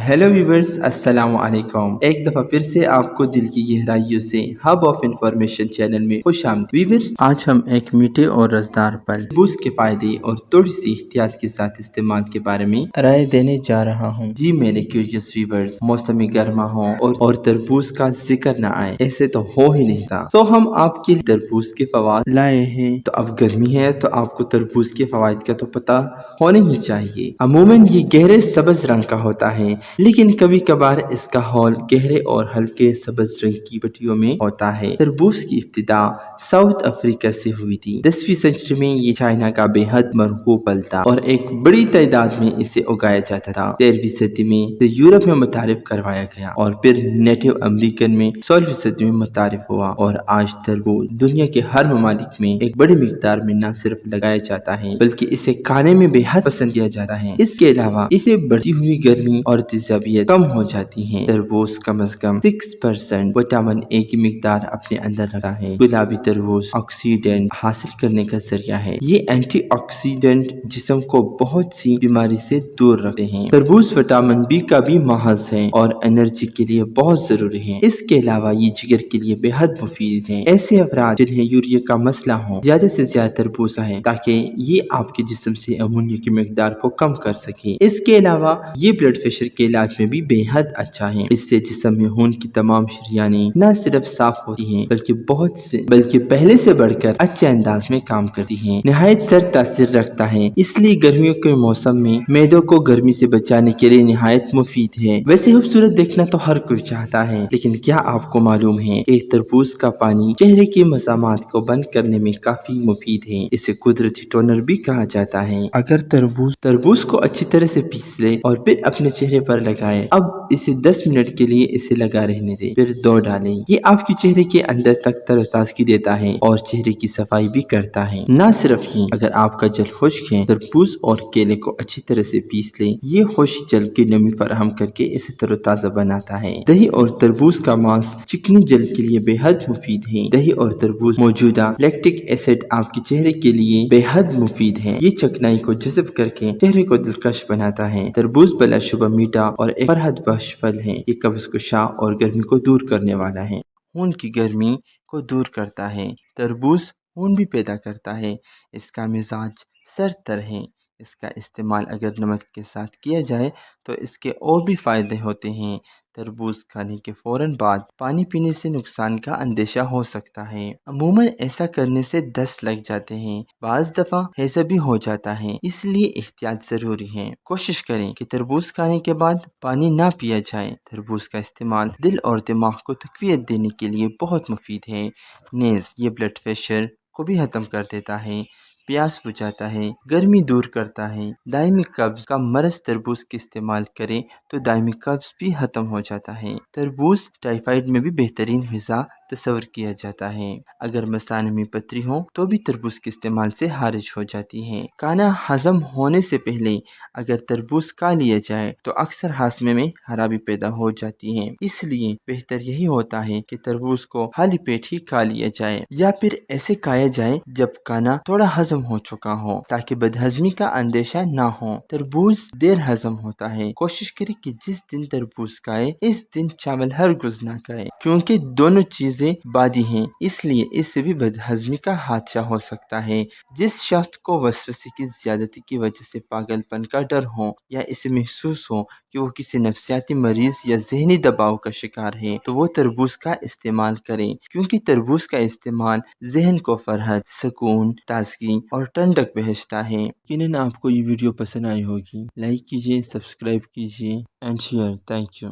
Hello viewers, अस्सलाम वालेकुम। एक दफ़ा फिर से आपको दिल की गहराइयों से हब ऑफ इंफॉर्मेशन चैनल में खुश आमदीद। व्यूवर्स, आज हम एक मीठे और रसदार फल तरबूज के फायदे और थोड़ी सी एहतियात के साथ इस्तेमाल के बारे में राय देने जा रहा हूँ। जी मेरे क्यूरियस व्यूवर्स, मौसमी गर्मा हो और तरबूज का जिक्र न आए ऐसे तो हो ही नहीं सकता। तो हम आपके लिए तरबूज के फवाद लाए हैं। तो अब गर्मी है तो आपको तरबूज के फवाद का तो पता होना ही चाहिए। अमूमन ये गहरे सब्ज रंग का होता है, लेकिन कभी कभार इसका हॉल गहरे और हल्के सब्ज रंग की पट्टियों में होता है। तरबूज की इब्तिदा साउथ अफ्रीका से हुई थी। 10वीं सदी में ये चाइना का बेहद मरगूब फल था और एक बड़ी तादाद में इसे उगाया जाता था। 13वीं सदी में इसे यूरोप में मुतारिफ करवाया गया और फिर नेटिव अमेरिकन में 16वीं सदी में मुतारिफ हुआ और आज तरबूज दुनिया के हर ममालिक में एक बड़ी मिकदार में न सिर्फ लगाया जाता है बल्कि इसे खाने में बेहद पसंद किया जाता है। इसके अलावा इसे बढ़ती हुई गर्मी और तेजाबियत कम हो जाती है। तरबूज कम अज कम 6% विटामिन ए की मिकदार अपने अंदर रखता है। गुलाबी तरबूज ऑक्सीडेंट हासिल करने का जरिया है। ये एंटीऑक्सीडेंट जिस्म को बहुत सी बीमारी से दूर रखते हैं। तरबूज विटामिन बी का भी महज है और एनर्जी के लिए बहुत जरूरी है। इसके अलावा ये जिगर के लिए बेहद मुफीद है। ऐसे अफराद जिन्हें यूरिया का मसला हो ज्यादा से ज्यादा तरबूज है ताकि ये आपके जिस्म से अमोनिया की मिकदार को कम कर सके। इसके अलावा ये ब्लड प्रेशर के इलाज में भी बेहद अच्छा है। इससे जिस्म में खून की तमाम शरियानें न सिर्फ साफ होती हैं बल्कि पहले से बढ़कर अच्छे अंदाज में काम करती हैं। निहायत सर तासीर रखता है, इसलिए गर्मियों के मौसम में मैदों को गर्मी से बचाने के लिए निहायत मुफीद है। वैसे खूबसूरत देखना तो हर कोई चाहता है, लेकिन क्या आपको मालूम है कि तरबूज का पानी चेहरे के मसामात को बंद करने में काफी मुफीद है। इसे कुदरती टोनर भी कहा जाता है। अगर तरबूज को अच्छी तरह से पीस ले और फिर अपने चेहरे पर लगाए। अब इसे 10 मिनट के लिए इसे लगा रहने दे, फिर धो डालें। ये आपके चेहरे के अंदर तक तरोताजगी देता है और चेहरे की सफाई भी करता है। न सिर्फ ये, अगर आपका जल खुश्क है तरबूज और केले को अच्छी तरह से पीस लें। ये खुश्क जल की नमी फराहम करके इसे तरोताजा बनाता है। दही और तरबूज का मांस चिकनी जल के लिए बेहद मुफीद है। दही और तरबूज मौजूदा लैक्टिक एसिड आपके चेहरे के लिए बेहद मुफीद है। ये चिकनाई को जज़ब करके चेहरे को दिलकश बनाता है। तरबूज बिलाशुबा मीठा और एक फरहद बख्श फल है। ये कब्ज कुशा और गर्मी को दूर करने वाला है। खून की गर्मी को दूर करता है। तरबूज खून भी पैदा करता है। इसका मिजाज सरतर है। इसका इस्तेमाल अगर नमक के साथ किया जाए तो इसके और भी फायदे होते हैं। तरबूज खाने के फौरन बाद पानी पीने से नुकसान का अंदेशा हो सकता है। अमूमन ऐसा करने से दस्त लग जाते हैं, बाज दफा हैजा भी हो जाता है, इसलिए एहतियात जरूरी है। कोशिश करें कि तरबूज खाने के बाद पानी ना पिया जाए। तरबूज का इस्तेमाल दिल और दिमाग को तकवीत देने के लिए बहुत मुफीद है। नेज़ ये ब्लड प्रेशर को भी खत्म कर देता है, प्यास बुझाता है, गर्मी दूर करता है। दायमी कब्ज का मरज तरबूज के इस्तेमाल करें तो दायमी कब्ज भी खत्म हो जाता है। तरबूज टाइफाइड में भी बेहतरीन हिस्सा तस्वर किया जाता है। अगर मसाने में पथरी हो तो भी तरबूज के इस्तेमाल से खारिज हो जाती है। खाना हजम होने से पहले अगर तरबूज खा लिया जाए तो अक्सर हाजमे में खराबी पैदा हो जाती है, इसलिए बेहतर यही होता है कि तरबूज को खाली पेट ही खा लिया जाए या फिर ऐसे खाया जाए जब खाना थोड़ा हजम हो चुका हो, ताकि बदहजमी का अंदेशा ना हो। तरबूज देर हजम होता है। कोशिश करें कि जिस दिन तरबूज खाए इस दिन चावल हरगिज़ ना खाए, क्योंकि दोनों चीजें बादी हैं, इसलिए इससे भी बदहजमी का हादसा हो सकता है। जिस शख्स को वसवसे की ज्यादती की वजह से पागलपन का डर हो या इसे महसूस हो कि वो किसी नफ्सियाती मरीज या जहनी दबाव का शिकार है, तो वो तरबूज का इस्तेमाल करें, क्योंकि तरबूज का इस्तेमाल जहन को फरहत, सुकून, ताजगी और ठंडक भेजता है। यकीनन आपको ये वीडियो पसंद आई होगी। लाइक कीजिए, सब्सक्राइब कीजिए एंड शेयर। Thank you.